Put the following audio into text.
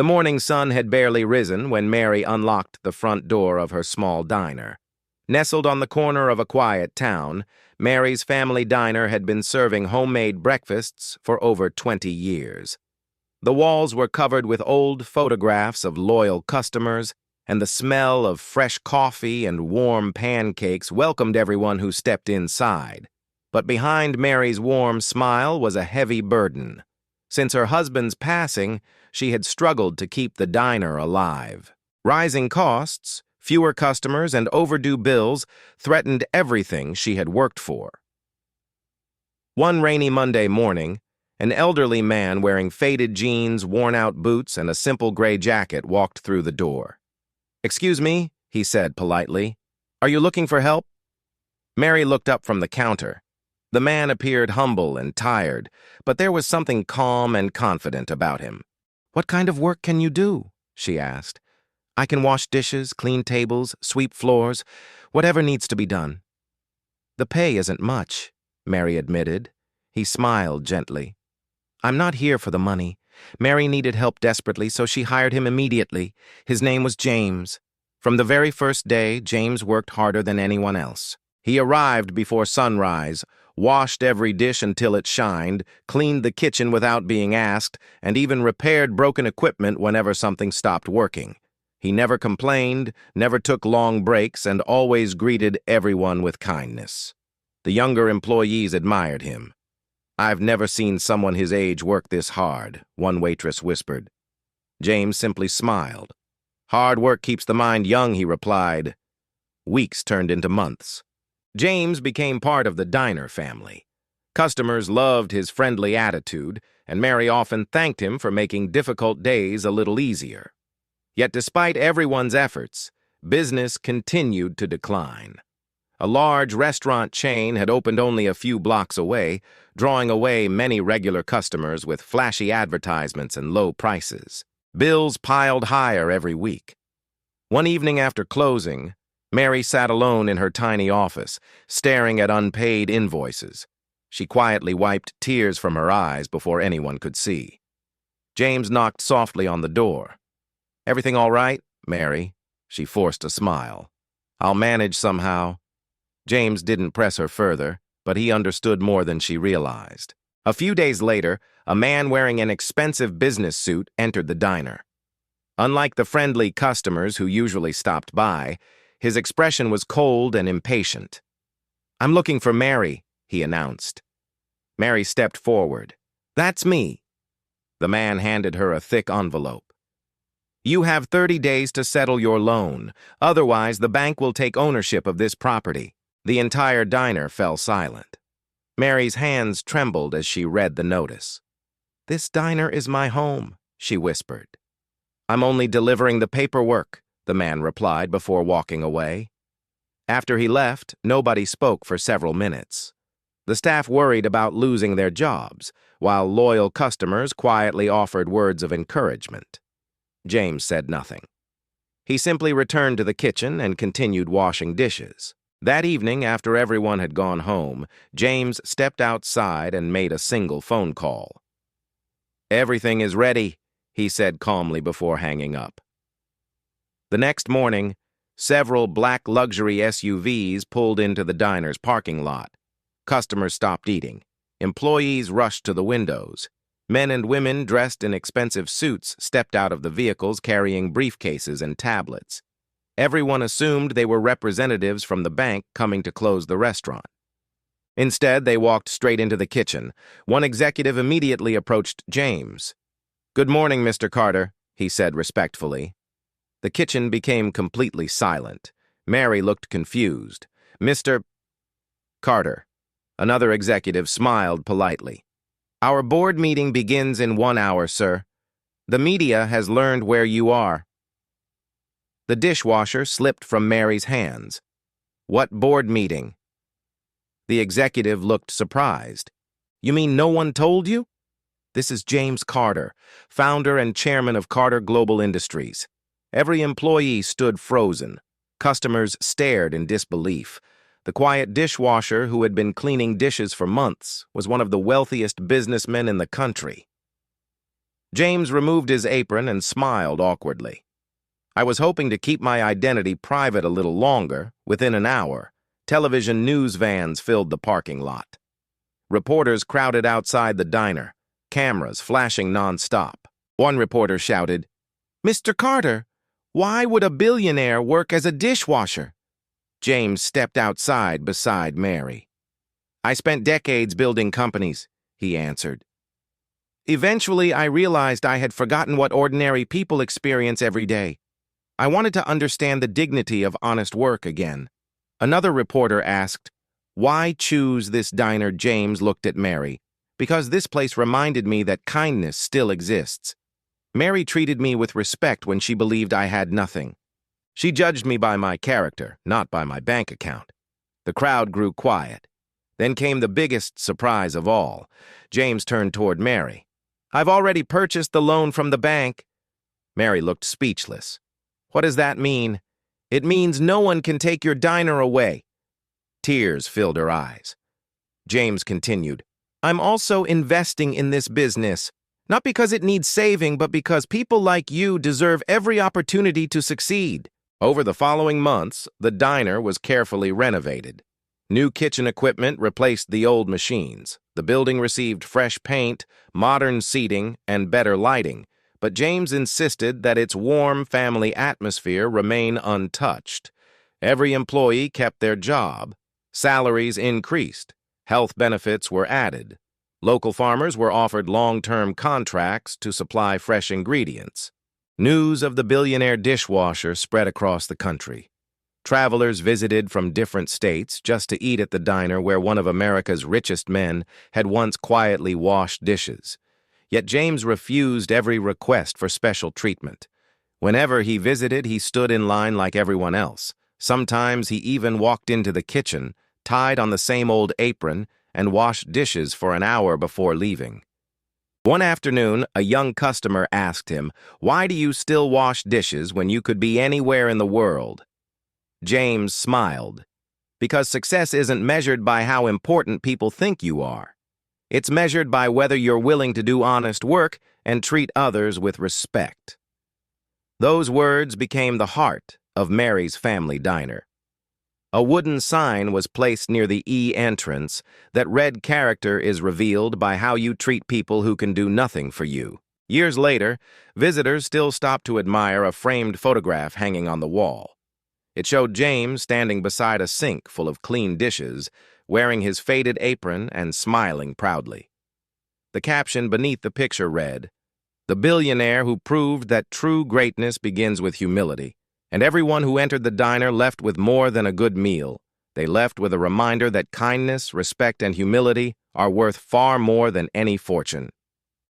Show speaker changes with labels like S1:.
S1: The morning sun had barely risen when Mary unlocked the front door of her small diner. Nestled on the corner of a quiet town, Mary's family diner had been serving homemade breakfasts for over 20 years. The walls were covered with old photographs of loyal customers, and the smell of fresh coffee and warm pancakes welcomed everyone who stepped inside. But behind Mary's warm smile was a heavy burden. Since her husband's passing, she had struggled to keep the diner alive. Rising costs, fewer customers, and overdue bills threatened everything she had worked for. One rainy Monday morning, an elderly man wearing faded jeans, worn-out boots, and a simple gray jacket walked through the door. "Excuse me," he said politely. "Are you looking for help?" Mary looked up from the counter. The man appeared humble and tired, but there was something calm and confident about him. "What kind of work can you do?" she asked. "I can wash dishes, clean tables, sweep floors, whatever needs to be done." "The pay isn't much," Mary admitted. He smiled gently. "I'm not here for the money. Mary needed help desperately, so she hired him immediately. His name was James. From the very first day, James worked harder than anyone else. He arrived before sunrise, washed every dish until it shined, cleaned the kitchen without being asked, and even repaired broken equipment whenever something stopped working. He never complained, never took long breaks, and always greeted everyone with kindness. The younger employees admired him. "I've never seen someone his age work this hard," one waitress whispered. James simply smiled. "Hard work keeps the mind young," he replied. Weeks turned into months. James became part of the diner family. Customers loved his friendly attitude, and Mary often thanked him for making difficult days a little easier. Yet despite everyone's efforts, business continued to decline. A large restaurant chain had opened only a few blocks away, drawing away many regular customers with flashy advertisements and low prices. Bills piled higher every week. One evening after closing, Mary sat alone in her tiny office, staring at unpaid invoices. She quietly wiped tears from her eyes before anyone could see. James knocked softly on the door. "Everything all right, Mary?" She forced a smile. "I'll manage somehow." James didn't press her further, but he understood more than she realized. A few days later, a man wearing an expensive business suit entered the diner. Unlike the friendly customers who usually stopped by, his expression was cold and impatient. "I'm looking for Mary," he announced. Mary stepped forward. "That's me." The man handed her a thick envelope. "You have 30 days to settle your loan. Otherwise, the bank will take ownership of this property." The entire diner fell silent. Mary's hands trembled as she read the notice. "This diner is my home," she whispered. "I'm only delivering the paperwork," the man replied before walking away. After he left, nobody spoke for several minutes. The staff worried about losing their jobs, while loyal customers quietly offered words of encouragement. James said nothing. He simply returned to the kitchen and continued washing dishes. That evening, after everyone had gone home, James stepped outside and made a single phone call. "Everything is ready," he said calmly before hanging up. The next morning, several black luxury SUVs pulled into the diner's parking lot. Customers stopped eating. Employees rushed to the windows. Men and women dressed in expensive suits stepped out of the vehicles carrying briefcases and tablets. Everyone assumed they were representatives from the bank coming to close the restaurant. Instead, they walked straight into the kitchen. One executive immediately approached James. "Good morning, Mr. Carter," he said respectfully. The kitchen became completely silent. Mary looked confused. "Mr. Carter." Another executive smiled politely. "Our board meeting begins in 1 hour, sir. The media has learned where you are." The dishwasher slipped from Mary's hands. "What board meeting?" The executive looked surprised. "You mean no one told you?" "This is James Carter, founder and chairman of Carter Global Industries." Every employee stood frozen. Customers stared in disbelief. The quiet dishwasher, who had been cleaning dishes for months, was one of the wealthiest businessmen in the country. James removed his apron and smiled awkwardly. I was hoping to keep my identity private a little longer. Within an hour, television news vans filled the parking lot. Reporters crowded outside the diner, cameras flashing nonstop. One reporter shouted, "Mr. Carter, why would a billionaire work as a dishwasher?" James stepped outside beside Mary. "I spent decades building companies," he answered. "Eventually, I realized I had forgotten what ordinary people experience every day. I wanted to understand the dignity of honest work again." Another reporter asked, "Why choose this diner?" James looked at Mary. "Because this place reminded me that kindness still exists. Mary treated me with respect when she believed I had nothing. She judged me by my character, not by my bank account." The crowd grew quiet. Then came the biggest surprise of all. James turned toward Mary. "I've already purchased the loan from the bank." Mary looked speechless. "What does that mean?" "It means no one can take your diner away." Tears filled her eyes. James continued, "I'm also investing in this business, not because it needs saving, but because people like you deserve every opportunity to succeed." Over the following months, the diner was carefully renovated. New kitchen equipment replaced the old machines. The building received fresh paint, modern seating, and better lighting, but James insisted that its warm family atmosphere remain untouched. Every employee kept their job. Salaries increased. Health benefits were added. Local farmers were offered long-term contracts to supply fresh ingredients. News of the billionaire dishwasher spread across the country. Travelers visited from different states just to eat at the diner where one of America's richest men had once quietly washed dishes. Yet James refused every request for special treatment. Whenever he visited, he stood in line like everyone else. Sometimes he even walked into the kitchen, tied on the same old apron, and washed dishes for an hour before leaving. One afternoon, a young customer asked him, "Why do you still wash dishes when you could be anywhere in the world?" James smiled. "Because success isn't measured by how important people think you are. It's measured by whether you're willing to do honest work and treat others with respect." Those words became the heart of Mary's family diner. A wooden sign was placed near the E entrance that read, "Character is revealed by how you treat people who can do nothing for you." Years later, visitors still stopped to admire a framed photograph hanging on the wall. It showed James standing beside a sink full of clean dishes, wearing his faded apron and smiling proudly. The caption beneath the picture read, "The billionaire who proved that true greatness begins with humility." And everyone who entered the diner left with more than a good meal. They left with a reminder that kindness, respect, and humility are worth far more than any fortune.